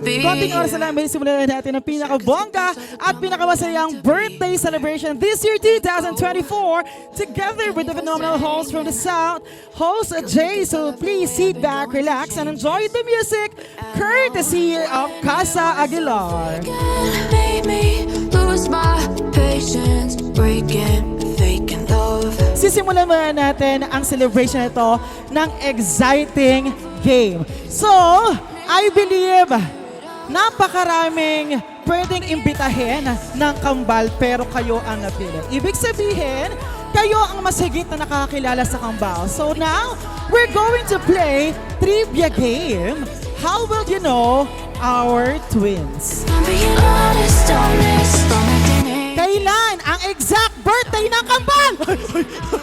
Konting oras na lang, may simulan natin ang pinakabongga at pinakamasayang birthday celebration this year, 2024, together with the phenomenal host from the South, host Jay. So please sit back, relax, and enjoy the music, courtesy of Casa Aguilar. Made me lose my patience, breaking, faking love. Sisimulan muna natin ang celebration ito ng exciting game. So, I believe napakaraming pwedeng imbitahin ng kambal pero kayo ang napili. Ibig sabihin, kayo ang mas higit na nakakilala sa kambal. So now, we're going to play trivia game. How will you know our twins? I'm being honest, honest, Kailan ang exact birthday ng kambal?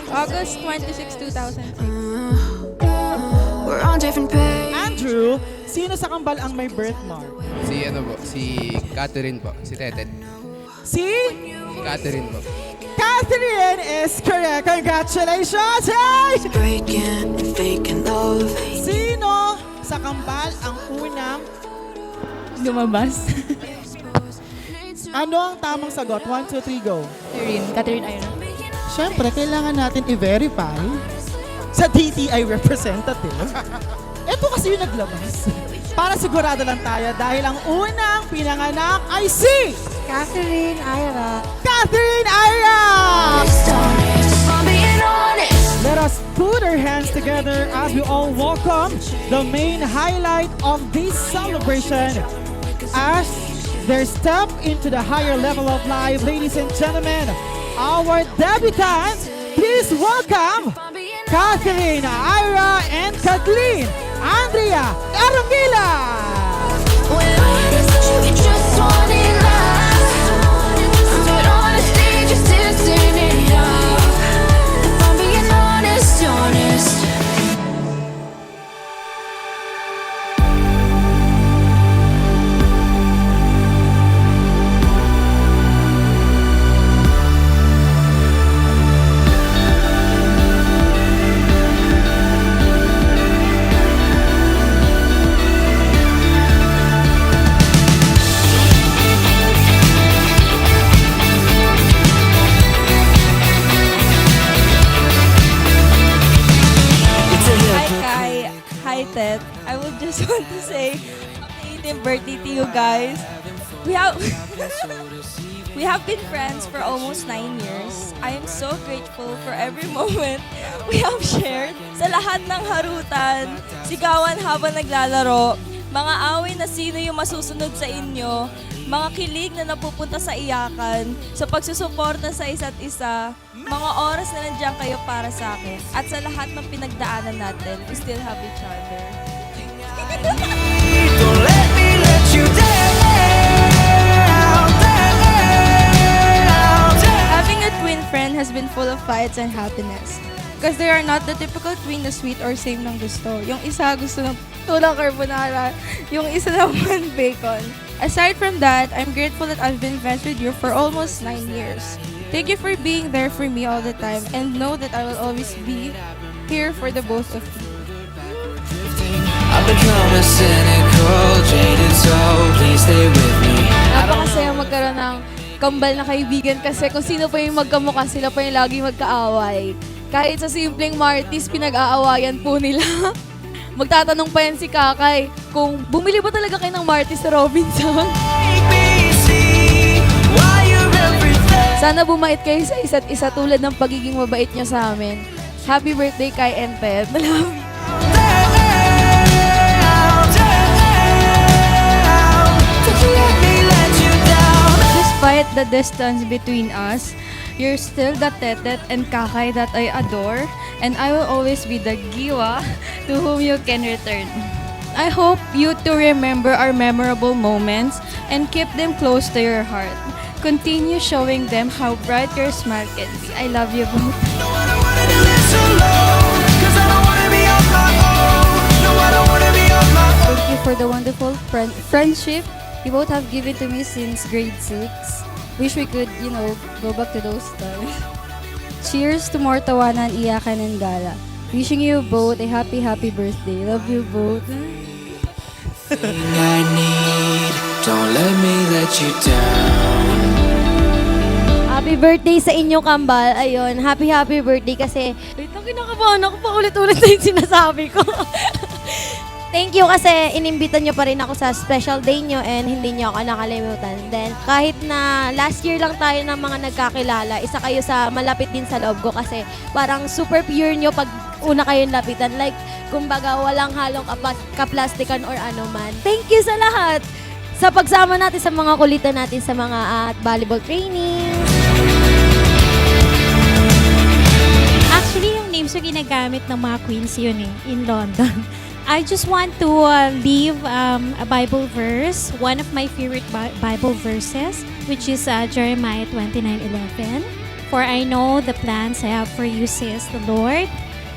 August 26, 2003. We're on different page. Andrew, sino sa kambal ang may birthmark? Si Catherine po, si Tetet. Si Catherine po. Catherine is correct. Congratulations! Hey! Breaking, faking love. Sino sa kambal ang unang... Lumabas. Ano ang tamang sagot? 1, 2, 3, go. Catherine Ira. Siyempre, kailangan natin i-verify sa DTI representative. Ito kasi yung naglabas. Para sigurado lang tayo dahil ang unang pinanganak ay si Catherine Ira. Catherine Ira! Honest, honest, I'm being honest. Let us put our hands together as we all welcome the main highlight of this celebration as they step into the higher level of life. Ladies and gentlemen, our debutants, please welcome Catherine, Ira, and Kathleen, Andrea, Arungila. When honest, you just want it last. But honesty just isn't enough. If I'm being honest, honest. Hi Kai. Hi Ted. I would just want to say happy 18th birthday to you guys. We have we have been friends for almost 9 years. I am so grateful for every moment we have shared. Sa lahat ng harutan, sigawan habang naglalaro, mga away na sino yung masusunod sa inyo, mga kilig na napupunta sa iyakan, sa pagsusuporta sa isa't isa, mga oras na nandiyan kayo para sa akin. At sa lahat ng pinagdaanan natin, we still have each other. Don't let me let you down, down. Having a twin friend has been full of fights and happiness. Because they are not the typical twin na sweet or same ng gusto. Yung isa gusto ng tulang carbonara, yung isa naman bacon. Aside from that, I'm grateful that I've been friends with you for almost 9 years. Thank you for being there for me all the time and know that I will always be here for the both of you. I've become a cynical, jaded soul. Please stay with me. Napakasaya magkaroon ng kambal na kaibigan kasi kung sino pa yung magkamukha, sila pa yung lagi magkaaway. Kahit sa simpleng Martis, pinag-aawayan po nila. Magtatanong pa yan si Kakay kung bumili ba talaga kayo ng Martis sa Robinson. Make me see why you're everything. Sana bumait kayo sa isa't isa tulad ng pagiging mabait nyo sa amin. Happy birthday, Kai and Ted. I love you. Don't you let me let you down. Despite the distance between us, you're still the Tetet and Kakay that I adore, and I will always be the Giwa to whom you can return. I hope you to remember our memorable moments and keep them close to your heart. Continue showing them how bright your smile can be. I love you both. No, I don't wanna do this alone. 'Cause I don't wanna be on my own. No, I don't wanna be on my own. Thank you for the wonderful friendship you both have given to me since grade 6. Wish we could, go back to those times. Cheers to more tawanan, iyakan, and gala. Wishing you both a happy birthday. Love you both. I need Don't let me let you down. Happy birthday sa inyo, Kambal. Ayun, happy birthday kasi... Wait lang, kinakabahan ako pa ulit-ulit na yung sinasabi ko. Thank you kasi inimbitan nyo pa rin ako sa special day nyo and hindi nyo ako nakalimutan. Then, kahit na last year lang tayo ng mga nagkakilala, isa kayo sa malapit din sa loob ko kasi parang super pure nyo pag una kayong lapitan. Like, kumbaga, walang halong kaplastikan or ano man. Thank you sa lahat! Sa pagsama natin sa mga kulitan natin sa mga volleyball training. Actually, yung names yung ginagamit ng mga queens yun in London. I just want to leave a Bible verse, one of my favorite Bible verses, which is Jeremiah 29:11. For I know the plans I have for you, says the Lord,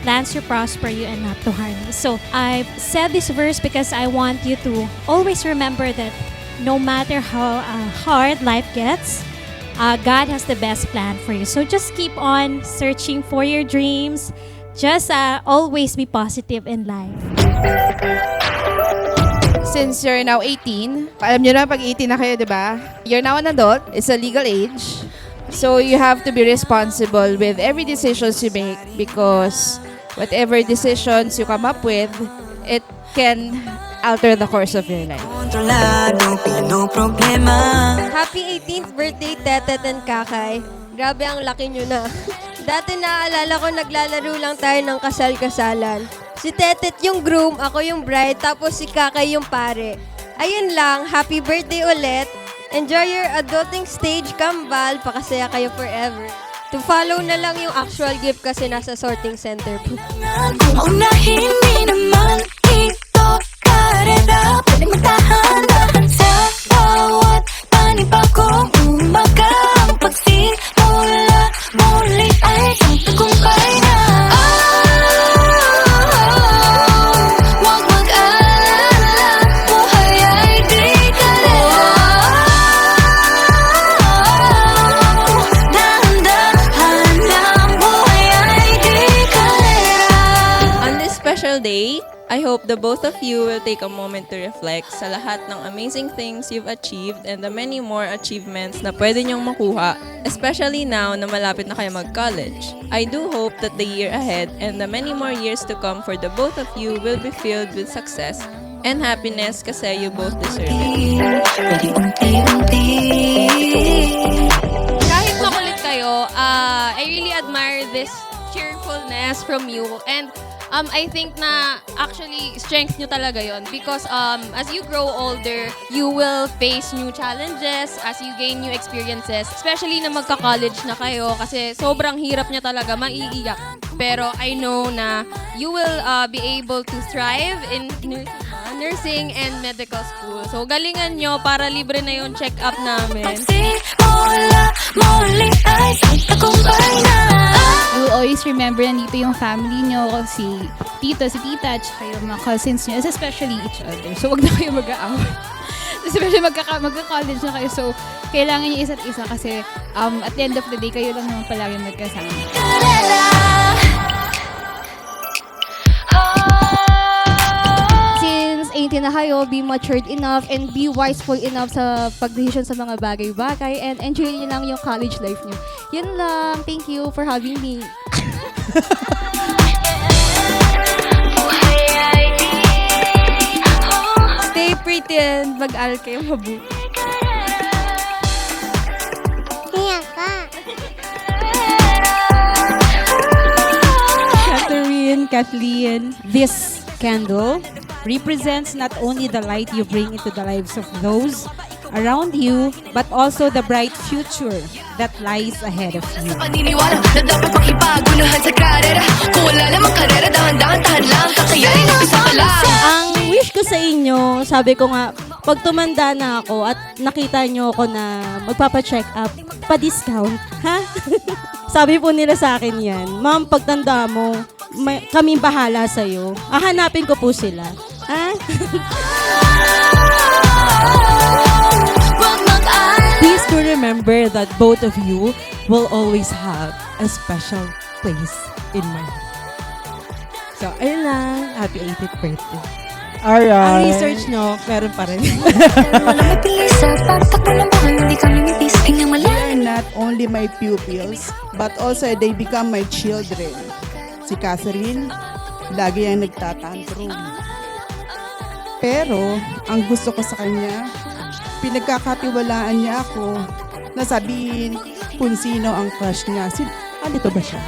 plans to prosper you and not to harm you. So I've said this verse because I want you to always remember that no matter how hard life gets, God has the best plan for you. So just keep on searching for your dreams. Just always be positive in life. Since you're now 18, alam nyo na pag 18 na kayo, di ba? You're now an adult. It's a legal age. So you have to be responsible with every decisions you make because whatever decisions you come up with, it can alter the course of your life. Happy 18th birthday, Tetet and Kakay. Grabe, ang laki nyo na. Dati naaalala ko, naglalaro lang tayo ng kasal-kasalan. Si Tetet yung groom, ako yung bride, tapos si Kakay yung pare. Ayun lang, happy birthday ulit. Enjoy your adulting stage, Kambal. Pakasaya kayo forever. To follow na lang yung actual gift kasi nasa sorting center po. Unahin, di naman ito karera. Pwede magtahan-tahan sa bawat panibagong umaga. Ang pagsimula muli ay ang tagumpay na. Huwag mag-alala, buhay ay di kalera. Dahan-dahan lang, buhay ay di kalera. On this special day, I hope the both of you will take a moment to reflect sa lahat ng amazing things you've achieved and the many more achievements na pwede niyong makuha, especially now na malapit na kayo mag-college. I do hope that the year ahead and the many more years to come for the both of you will be filled with success and happiness kasi you both deserve it. Pwede unti-unti. Kahit makulit kayo, I really admire this cheerfulness from you and I think na actually strength nyo talaga yon because as you grow older, you will face new challenges as you gain new experiences, especially na magka-college na kayo kasi sobrang hirap niya talaga, maiiyak. Pero I know na you will be able to thrive in nursing and medical school. So galingan nyo para libre na yung check-up namin. Pagsimula muli ay ang tagumpay na. You will always remember nandito yung family nyo, si tito, si tita, at yung mga cousins nyo, especially each other. So, wag na kayo mag-aaway. Especially magka-college na kayo. So, kailangan nyo isa't isa kasi at the end of the day, kayo lang naman palagi magkasama. Since 18 na kayo, be matured enough and be wiseful enough sa pag-decision sa mga bagay-bagay and enjoy nyo lang yung college life nyo. Yun lang. Thank you for having me. Stay pretty and mag-aral kayo mabuti. Kathleen, this candle represents not only the light you bring into the lives of those around you, but also the bright future that lies ahead of you. Paniniwala na dapat makipaguluhan sa karera. Kung wala namang karera, dahan-dahan, tahan lang. Kakayanin, umpisa pa lang. Ang wish ko sa inyo, sabi ko nga, pag tumanda na ako at nakita nyo ako na magpapa-check up, pa-discount, ha? Sabi po nila sa akin yan, ma'am, pagtanda mo, kami bahala sa'yo. Hanapin ko po sila. Ha? Please do remember that both of you will always have a special place in my heart. So, ayun lang. Happy 18th birthday. Ang Alright. research nyo, meron pa rin. They are not only my pupils, but also they become my children. Si Catherine, lagi yan nagtatantrum. Pero, ang gusto ko sa kanya, pinagkakatiwalaan niya ako na sabihin kung sino ang crush niya. Ito ba siya?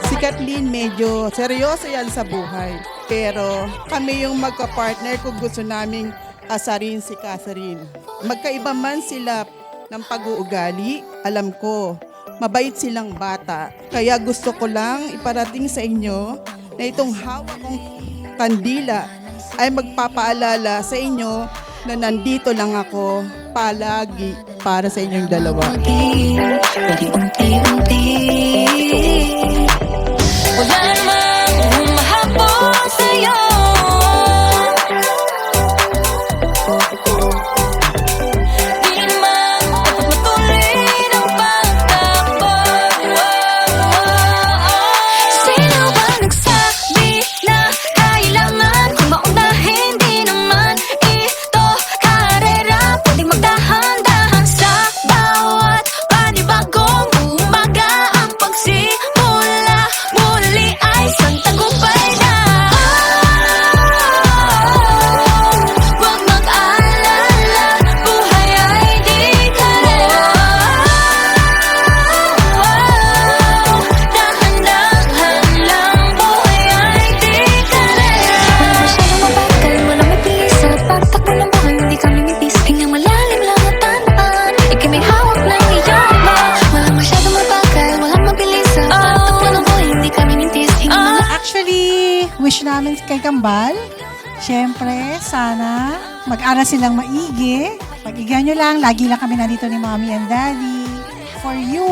Si Kathleen medyo seryoso yan sa buhay. Pero kami yung magka-partner kung gusto naming asarin si Catherine. Magkaiba man sila ng pag-uugali, alam ko, mabait silang bata. Kaya gusto ko lang iparating sa inyo na itong hawak kong kandila ay magpapaalala sa inyo na nandito lang ako palagi para sa inyong dalawa. Wala namang humahabol sa'yo. Di naman dapat matuloy ng pagtakbo. Sino ba nagsabi na kailangan kung maunahin? Di naman ito karera. Pwedeng magdahan-dahan sa bawat panibagong umaga. Ang pagsimula muli ay isang tagumpay na. Huwag mag-alala, buhay ay di kalera. Dahan-dahan lang, buhay ay di kalera. Wala masyadong mabagal, walang mabilis sa pagtakbo ng buhay. Hindi kami mitis, hingang malalim lang at tandaan. Ika'y may hawak ng iyong ba. Wala masyadong mabagal, walang mabilis sa pagtakbo ng buhay. Hindi kami mintis, hingang Actually, wish namin kay Kambal, syempre, sana mag-aral silang maigi. Pag-igahan nyo lang, lagi lang kami nandito ni Mommy and Daddy. For you,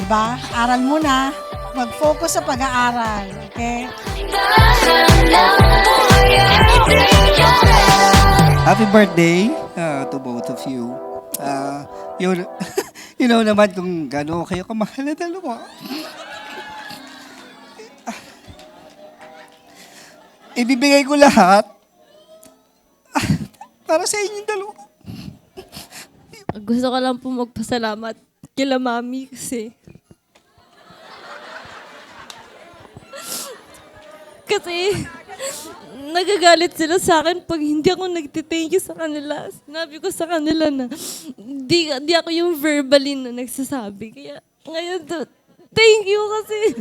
diba? Aral muna. Mag-focus sa pag-aaral. Okay? Happy birthday to both of you. You know naman kung gano'n kayo kamahal na dalawa. Ibibigay ko lahat para sa inyong dalawa. Gusto ko lang po magpasalamat kila Mami kasi nagagalit sila sa akin pag hindi ako nagtithank you sa kanila. Sinabi ko sa kanila na di ako yung verbally na nagsasabi. Kaya ngayon, thank you kasi.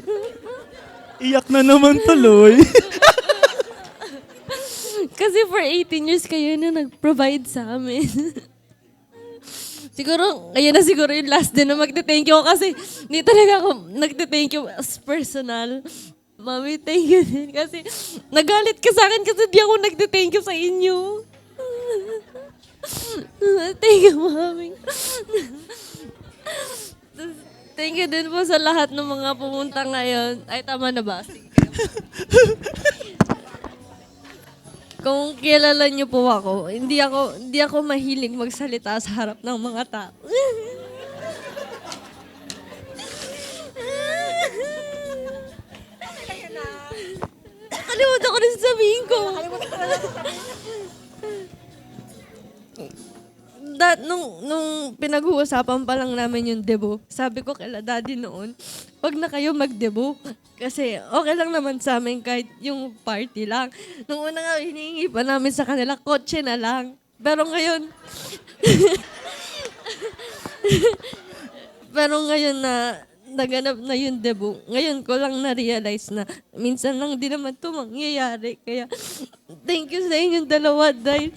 Iyak na naman tuloy. Kasi for 18 years kayo na nag-provide sa amin. Siguro, kaya na siguro yung last din na magte-thank you ako kasi hindi talaga ako nagte-thank you as personal. Mami, thank you din kasi nagalit ka sa akin kasi di ako nagte-thank you sa inyo. Thank you, Mami. Thank you din po sa lahat ng mga pumunta ngayon. Ay, tama na ba? Kung kilala niyo po ako, hindi ako mahilig magsalita sa harap ng mga tao. Nakalimutan ko rin sabihin ko. Nung pinag-uusapan pa lang namin yung debut, sabi ko kila daddy noon, wag na kayo mag-debut. Kasi okay lang naman sa amin kahit yung party lang. Nung una nga, hinihingi pa namin sa kanila, kotse na lang. Pero ngayon, na naganap na yung debut, ngayon ko lang na-realize na minsan lang din naman ito mangyayari. Kaya thank you sa inyong dalawa dahil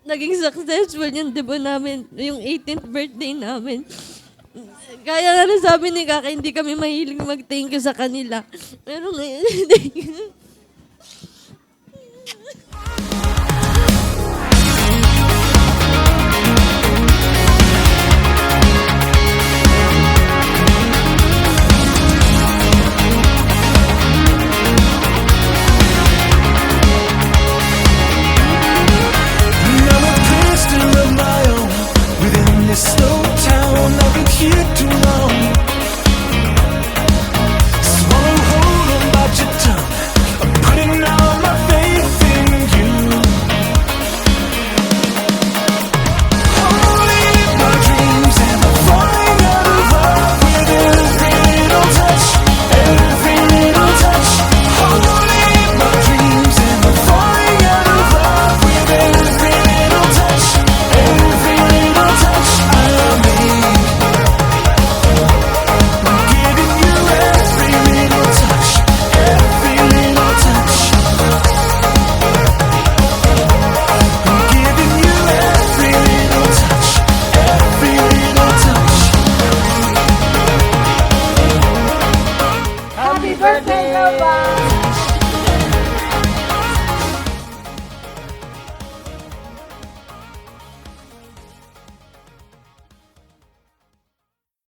naging successful yung debut namin, yung 18th birthday namin. Kaya nga sabi ni Kaka, hindi kami mahilig mag-thank you sa kanila. Pero ngayon, thank you. I'm a crystal of my own within this slow town. I've been here too long. birthday, Kambal!